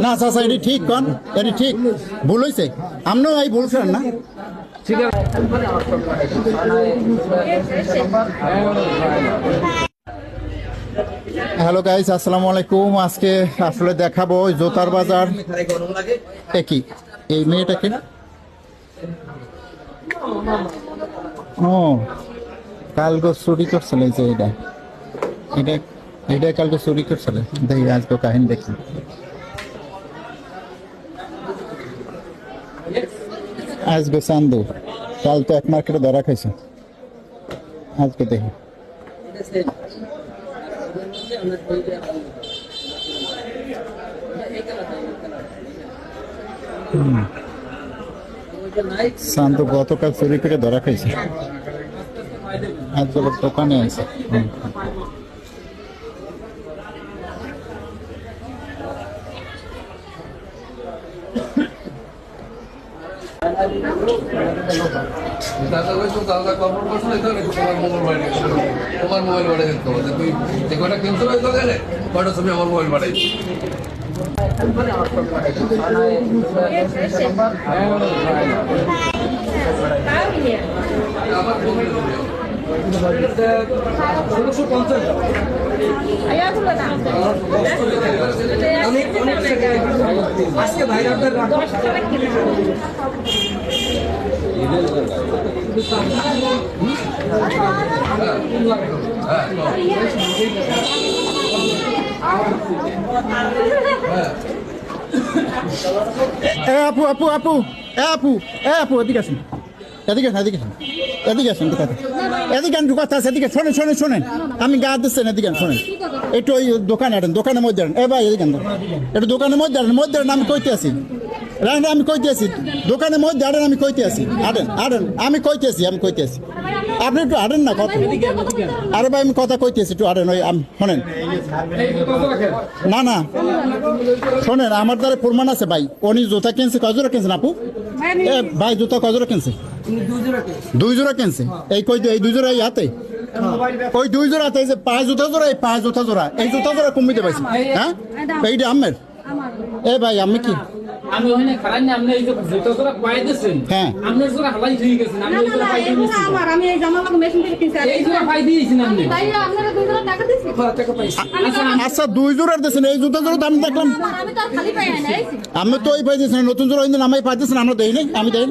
না চাচা এটি ঠিক কন, এটি ঠিক ভুল হয়েছে, আপনিও এই বলছেন না। ঠিক আছে হ্যালো গাইস, আসসালামু আলাইকুম। আজকে আসলে দেখাবো জোতার বাজার। একই এই মেয়েটাকে, ও কালকে চুরি করছিল, এই যে এটা এটা এটা কালকে চুরি করছিল। দেখি আজকে কাহিনী দেখি। আজকে চান্দু, কাল তো এক মার্কেটে ধরা খাইছে। আজকে দেখি শান্ত গতকাল চুরি করে ধরা খাইছে, আজকে দোকানে আছে। তোমার মোবাইল বাড়াই দিতে হবে, তুই যে কটা কিনতে হবে দোকানে কটা ছবি আমার মোবাইল বাড়াই আজকে ভাইরাদের আপু আপু আপু আপু আপু এদিকে আসুন, এদিকে আসুন, এদিকে আসুন, এদিকে আসুন, এদিকে আসুন, কথা আছে এদিকে। শোনেন শোনেন শোনেন, আমি গা দিচ্ছেন, এদিকে শোনেন একটু। ওই দোকানে আনেন, দোকানের মধ্যে আনেন। এ ভাই এদিকে আনেন, একটু দোকানের মধ্যে আনেন, মধ্যে আনেন। আমি কইতে আছি রান, আমি কইতে আছি দোকানের মধ্যে আনেন, আমি কইতে আছি আনেন আনেন, আমি কইতে আছি, আমি কইতে আছি। আপনি একটু আনেন না কথা। আরে ভাই আমি কথা কইতে আছি, একটু আনেন। ওই শোনেন, না না শোনেন, আমার দ্বারা প্রমাণ আছে ভাই। উনি জুতা কিনছে, কয় জোড়া কিনছেন আপু? এ ভাই জুতা কয় জোড়া কিনছে? 2 জোড়া কিনছে। এই কই এই 2 জোড়া হাতে, ওই 2 জোড়াতে এই যে 5 জুতা জোড়া, এই 5 জুতা জোড়া, এই জুতা জোড়া কমিতে পাইছে। হ্যাঁ এইটা আমের। এ ভাই আমি কি আমি ওখানে খারাপ না, আপনি এই যে জুতা জোড়া পাই দিয়েছেন, হ্যাঁ আপনার জোড়া হালাই হয়ে গেছেন। আমি এই জোড়া পাই দিয়েছি, আমার আমি এই জামা লাগা মেশিন থেকে কিনছি, এই জোড়া পাই দিয়েছেন আপনি। ভাই আপনারা 2 জোড়া টাকা দিয়েছি, টাকা পাইছি। আচ্ছা 2 জোড়া দিয়েছেন, এই জুতা জোড়া তো আমি দেখলাম। আমি তো খালি পাই না, আমি তো ওই পাই দিয়েছেন, নতুন জোড়া কিন্তু আমি পাই দিয়েছেন, আমরা দেই নাই, আমি দেই।